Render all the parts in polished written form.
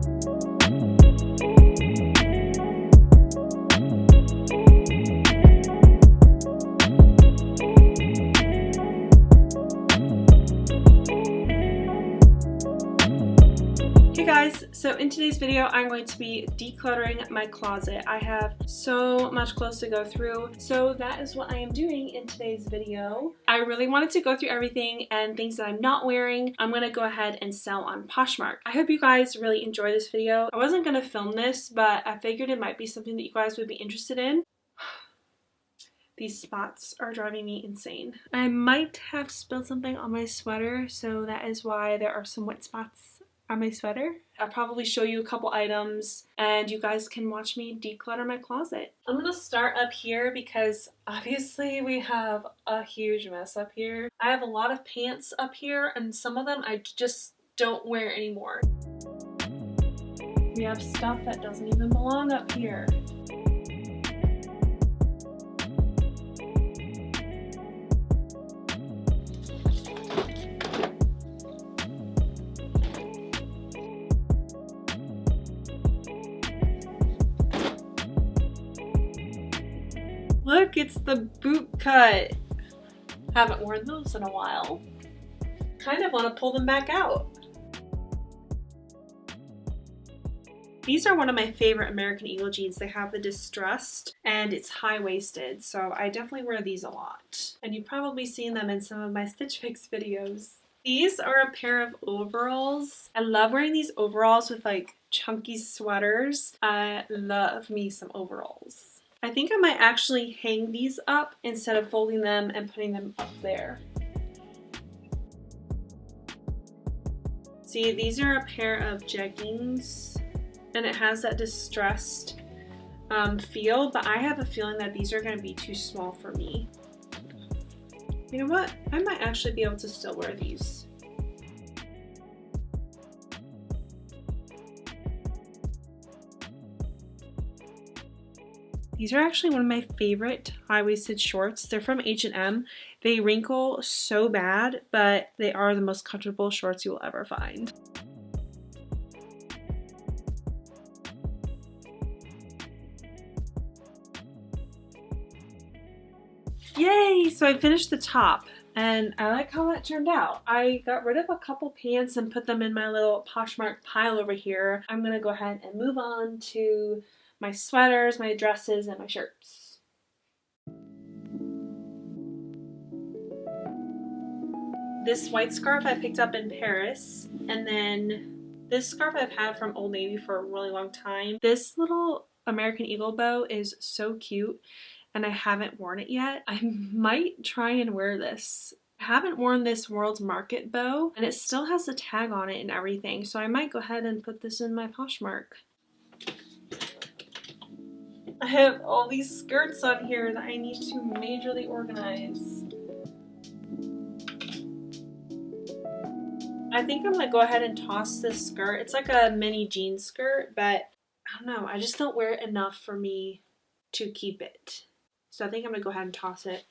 Hey guys, so in today's video I'm going to be decluttering my closet. I have so much clothes to go through, so that is what I am doing in today's video. I really wanted to go through everything, and things that I'm not wearing I'm going to go ahead and sell on Poshmark. I hope you guys really enjoy this video. I wasn't going to film this, but I figured it might be something that you guys would be interested in. These spots are driving me insane. I might have spilled something on my sweater, so that is why there are some wet spots on my sweater. I'll probably show you a couple items and you guys can watch me declutter my closet. I'm gonna start up here because obviously we have a huge mess up here. I have a lot of pants up here and some of them I just don't wear anymore. We have stuff that doesn't even belong up here. Look, it's the boot cut. Haven't worn those in a while. Kind of want to pull them back out. These are one of my favorite American Eagle jeans. They have the distressed and it's high-waisted, so I definitely wear these a lot. And you've probably seen them in some of my Stitch Fix videos. These are a pair of overalls. I love wearing these overalls with like chunky sweaters. I love me some overalls. I think I might actually hang these up instead of folding them and putting them up there. See, these are a pair of jeggings and it has that distressed feel, but I have a feeling that these are going to be too small for me. You know what? I might actually be able to still wear these. These are actually one of my favorite high-waisted shorts. They're from H&M. They wrinkle so bad, but they are the most comfortable shorts you will ever find. Yay! So I finished the top and I like how that turned out. I got rid of a couple pants and put them in my little Poshmark pile over here. I'm gonna go ahead and move on to my sweaters, my dresses, and my shirts. This white scarf I picked up in Paris, and then this scarf I've had from Old Navy for a really long time. This little American Eagle bow is so cute, and I haven't worn it yet. I might try and wear this. I haven't worn this World's Market bow, and it still has the tag on it and everything, so I might go ahead and put this in my Poshmark. I have all these skirts on here that I need to majorly organize. I think I'm gonna go ahead and toss this skirt. It's like a mini jean skirt, but I don't know. I just don't wear it enough for me to keep it. So I think I'm gonna go ahead and toss it.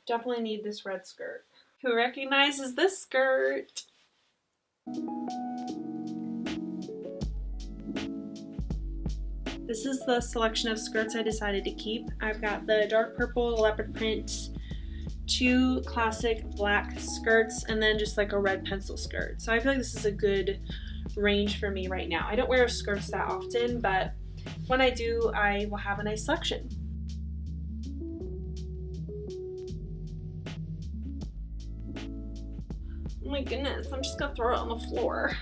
Definitely need this red skirt. Who recognizes this skirt? This is the selection of skirts I decided to keep. I've got the dark purple leopard print, two classic black skirts, and then just like a red pencil skirt. So I feel like this is a good range for me right now. I don't wear skirts that often, but when I do, I will have a nice selection. Oh my goodness, I'm just gonna throw it on the floor.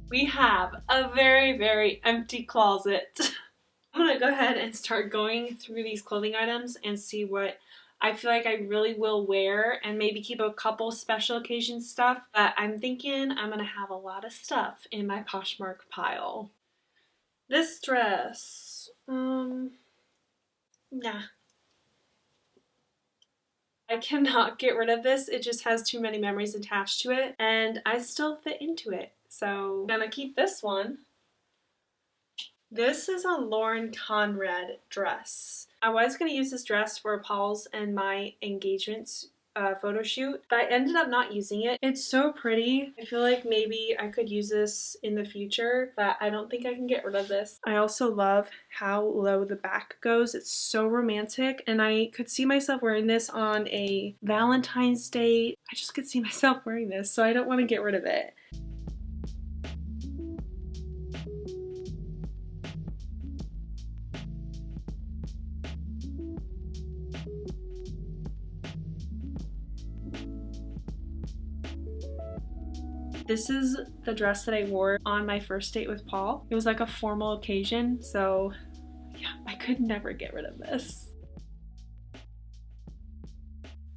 We have a very, very empty closet. I'm gonna go ahead and start going through these clothing items and see what I feel like I really will wear, and maybe keep a couple special occasion stuff. But I'm thinking I'm gonna have a lot of stuff in my Poshmark pile. This dress, nah. I cannot get rid of this. It just has too many memories attached to it, and I still fit into it. So I'm gonna keep this one. This is a Lauren Conrad dress. I was going to use this dress for Paul's and my engagement's photo shoot, but I ended up not using it. It's so pretty. I feel like maybe I could use this in the future, but I don't think I can get rid of this. I also love how low the back goes. It's so romantic, and I could see myself wearing this on a Valentine's Day. I just could see myself wearing this, so I don't want to get rid of it. This is the dress that I wore on my first date with Paul. It was like a formal occasion, so yeah, I could never get rid of this.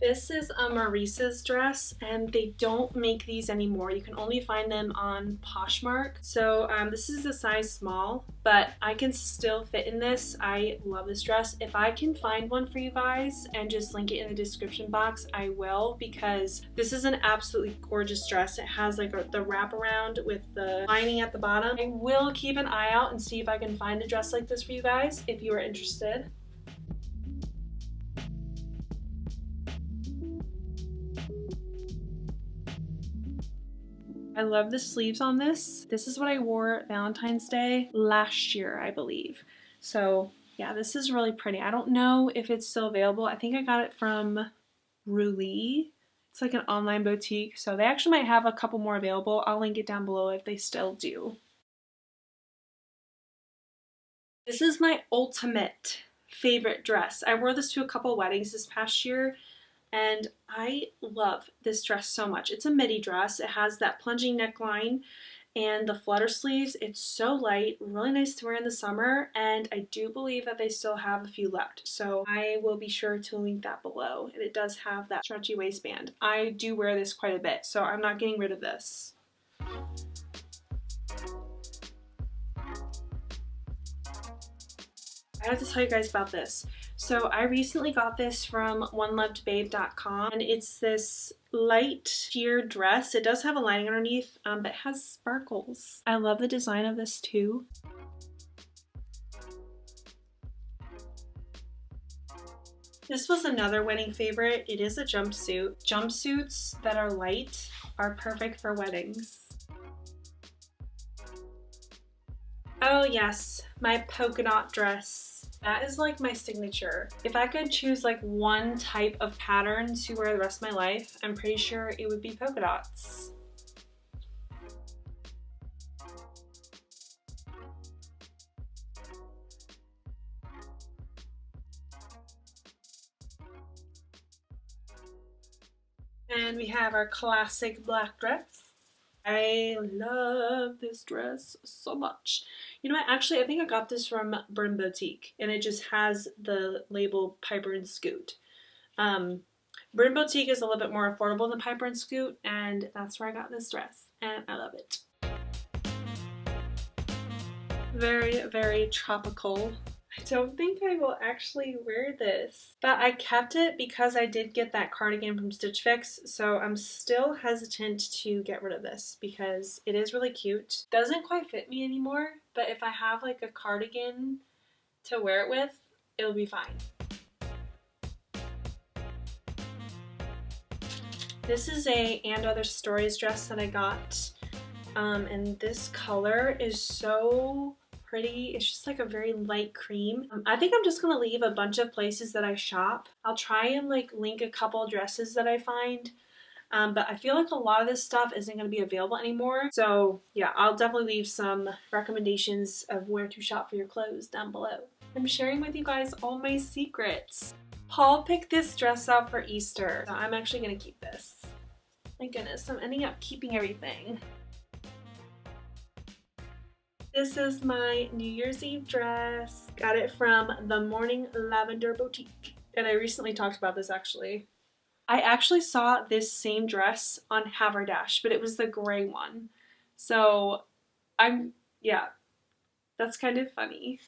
This is a Maurice's dress, and they don't make these anymore. You can only find them on Poshmark. So this is a size small, but I can still fit in this. I love this dress. If I can find one for you guys and just link it in the description box, I will, because this is an absolutely gorgeous dress. It has like the wraparound with the lining at the bottom. I will keep an eye out and see if I can find a dress like this for you guys if you are interested. I love the sleeves on this. This is what I wore Valentine's Day last year, I believe. So yeah, this is really pretty. I don't know if it's still available. I think I got it from Rulie. It's like an online boutique, so they actually might have a couple more available. I'll link it down below if they still do. This is my ultimate favorite dress. I wore this to a couple weddings this past year, and I love this dress so much. It's a midi dress. It has that plunging neckline and the flutter sleeves. It's so light, really nice to wear in the summer, and I do believe that they still have a few left. So I will be sure to link that below, and it does have that stretchy waistband. I do wear this quite a bit, so I'm not getting rid of this. I have to tell you guys about this. So I recently got this from onelovedbabe.com, and it's this light sheer dress. It does have a lining underneath, but it has sparkles. I love the design of this too. This was another wedding favorite. It is a jumpsuit. Jumpsuits that are light are perfect for weddings. Oh yes, my polka dot dress. That is like my signature. If I could choose like one type of pattern to wear the rest of my life, I'm pretty sure it would be polka dots. And we have our classic black dress. I love this dress so much. You know what, actually I think I got this from Brim Boutique, and it just has the label Piper and Scoot. Brim Boutique is a little bit more affordable than Piper and Scoot, and that's where I got this dress, and I love it. Very, very tropical. I don't think I will actually wear this, but I kept it because I did get that cardigan from Stitch Fix, so I'm still hesitant to get rid of this because it is really cute. Doesn't quite fit me anymore, but if I have like a cardigan to wear it with, it'll be fine. This is a And Other Stories dress that I got, and this color is so pretty. It's just like a very light cream. I think I'm just gonna leave a bunch of places that I shop. I'll try and like link a couple dresses that I find, but I feel like a lot of this stuff isn't gonna be available anymore. So yeah, I'll definitely leave some recommendations of where to shop for your clothes down below. I'm sharing with you guys all my secrets. Paul picked this dress out for Easter, so I'm actually gonna keep this. Thank goodness, I'm ending up keeping everything. This is my New Year's Eve dress. Got it from the Morning Lavender Boutique. And I recently talked about this actually. I actually saw this same dress on Haverdash, but it was the gray one. So yeah, that's kind of funny.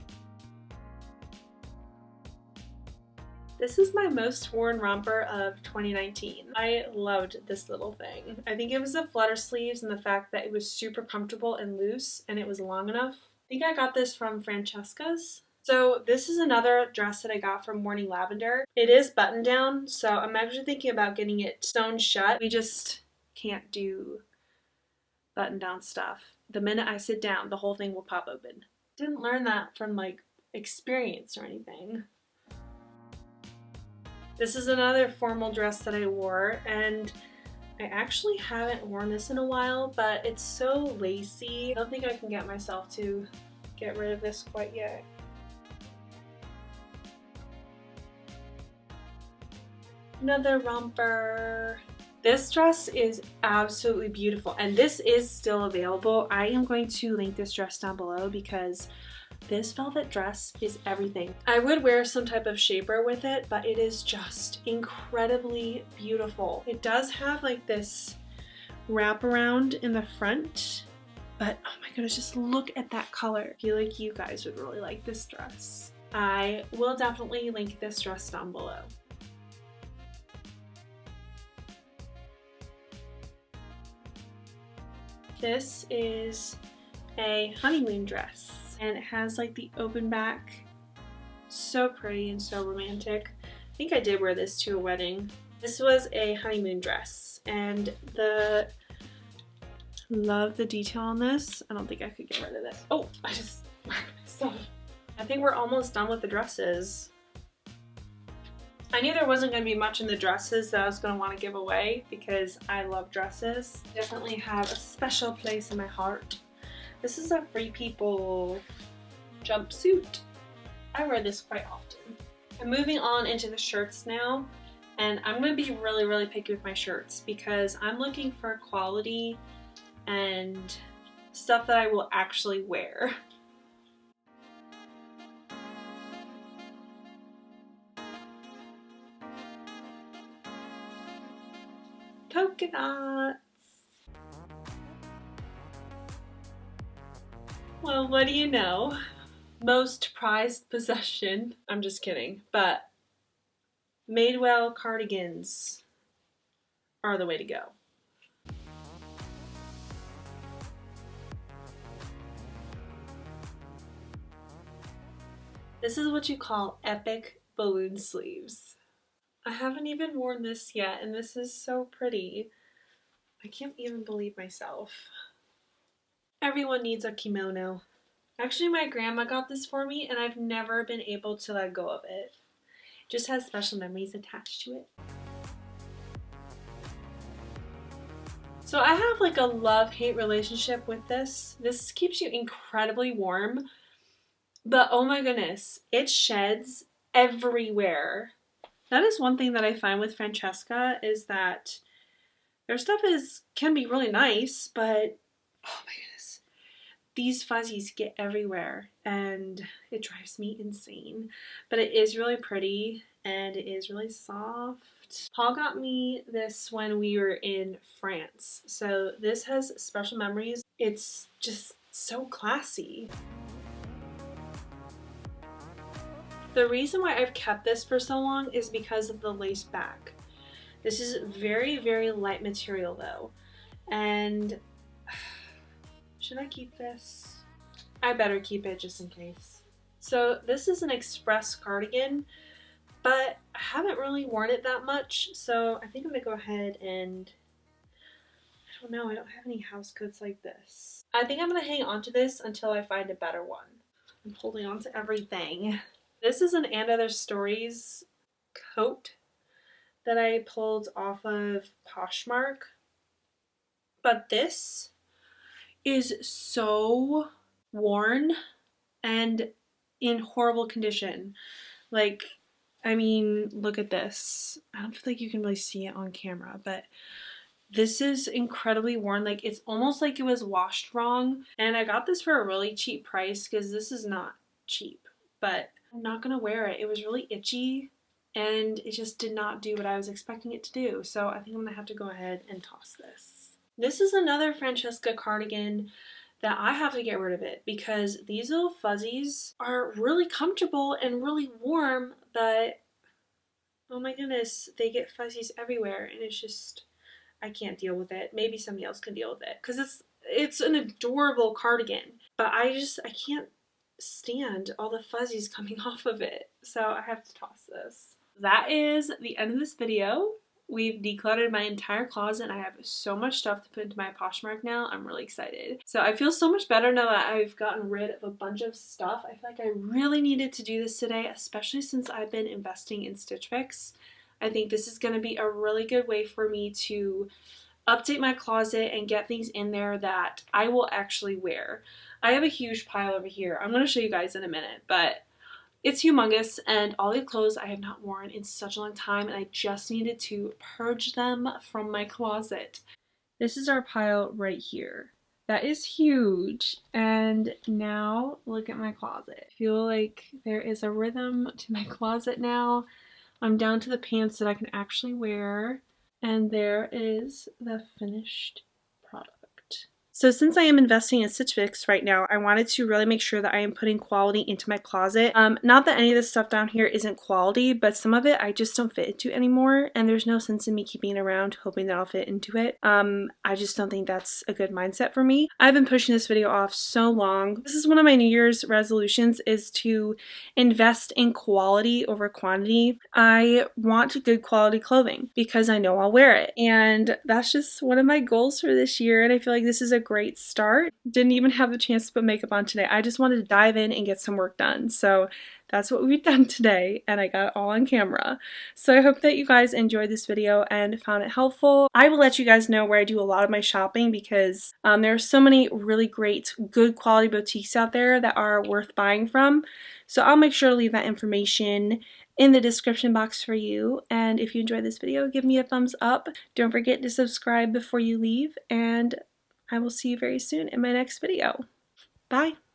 This is my most worn romper of 2019. I loved this little thing. I think it was the flutter sleeves and the fact that it was super comfortable and loose and it was long enough. I think I got this from Francesca's. So this is another dress that I got from Morning Lavender. It is button down, so I'm actually thinking about getting it sewn shut. We just can't do button down stuff. The minute I sit down, the whole thing will pop open. Didn't learn that from like experience or anything. This is another formal dress that I wore, and I actually haven't worn this in a while, but it's so lacy. I don't think I can get myself to get rid of this quite yet. Another romper. This dress is absolutely beautiful, and this is still available. I am going to link this dress down below because this velvet dress is everything. I would wear some type of shaper with it, but it is just incredibly beautiful. It does have like this wraparound in the front, but oh my goodness, just look at that color. I feel like you guys would really like this dress. I will definitely link this dress down below. This is a honeymoon dress, and it has like the open back. So pretty and so romantic. I think I did wear this to a wedding. This was a honeymoon dress, and love the detail on this. I don't think I could get rid of this. Oh, I just marked myself. I think we're almost done with the dresses. I knew there wasn't going to be much in the dresses that I was going to want to give away because I love dresses. Definitely have a special place in my heart. This is a Free People jumpsuit. I wear this quite often. I'm moving on into the shirts now, and I'm going to be really picky with my shirts because I'm looking for quality and stuff that I will actually wear. Polka dots. Well, what do you know? Most prized possession. I'm just kidding, but Madewell cardigans are the way to go. This is what you call epic balloon sleeves. I haven't even worn this yet, and this is so pretty. I can't even believe myself. Everyone needs a kimono. Actually, my grandma got this for me, and I've never been able to let go of it. It just has special memories attached to it. So I have like a love-hate relationship with this. This keeps you incredibly warm, but oh my goodness, it sheds everywhere. That is one thing that I find with Francesca is that their stuff can be really nice, but oh my goodness, these fuzzies get everywhere and it drives me insane. But it is really pretty and it is really soft. Paul got me this when we were in France, so this has special memories. It's just so classy. The reason why I've kept this for so long is because of the lace back. This is very light material though. And should I keep this? I better keep it just in case. So this is an express cardigan, but I haven't really worn it that much. So I think I'm gonna go ahead and, I don't know, I don't have any house coats like this. I think I'm gonna hang on to this until I find a better one. I'm holding on to everything. This is an And Other Stories coat that I pulled off of Poshmark. But this is so worn and in horrible condition. Like, I mean, look at this. I don't feel like you can really see it on camera, but this is incredibly worn. Like, it's almost like it was washed wrong. And I got this for a really cheap price because this is not cheap, but I'm not gonna wear it. It was really itchy and it just did not do what I was expecting it to do. So I think I'm gonna have to go ahead and toss this. This is another Francesca cardigan that I have to get rid of it because these little fuzzies are really comfortable and really warm, but oh my goodness, they get fuzzies everywhere and it's just, I can't deal with it. Maybe somebody else can deal with it because it's an adorable cardigan, but I can't stand all the fuzzies coming off of it. So I have to toss this. That is the end of this video. We've decluttered my entire closet and I have so much stuff to put into my Poshmark now. I'm really excited. So I feel so much better now that I've gotten rid of a bunch of stuff. I feel like I really needed to do this today, especially since I've been investing in Stitch Fix. I think this is going to be a really good way for me to update my closet and get things in there that I will actually wear. I have a huge pile over here. I'm going to show you guys in a minute, but it's humongous, and all the clothes I have not worn in such a long time, and I just needed to purge them from my closet. This is our pile right here. That is huge. And now look at my closet. I feel like there is a rhythm to my closet now. I'm down to the pants that I can actually wear. And there is the finished product. So since I am investing in Stitch Fix right now, I wanted to really make sure that I am putting quality into my closet. Not that any of this stuff down here isn't quality, but some of it I just don't fit into anymore, and there's no sense in me keeping it around hoping that I'll fit into it. I just don't think that's a good mindset for me. I've been pushing this video off so long. This is one of my New Year's resolutions, is to invest in quality over quantity. I want good quality clothing because I know I'll wear it, and that's just one of my goals for this year, and I feel like this is a great start. Didn't even have the chance to put makeup on today. I just wanted to dive in and get some work done. So that's what we've done today, and I got it all on camera. So I hope that you guys enjoyed this video and found it helpful. I will let you guys know where I do a lot of my shopping because there are so many really great, good quality boutiques out there that are worth buying from. So I'll make sure to leave that information in the description box for you. And if you enjoyed this video, give me a thumbs up. Don't forget to subscribe before you leave, and I will see you very soon in my next video. Bye!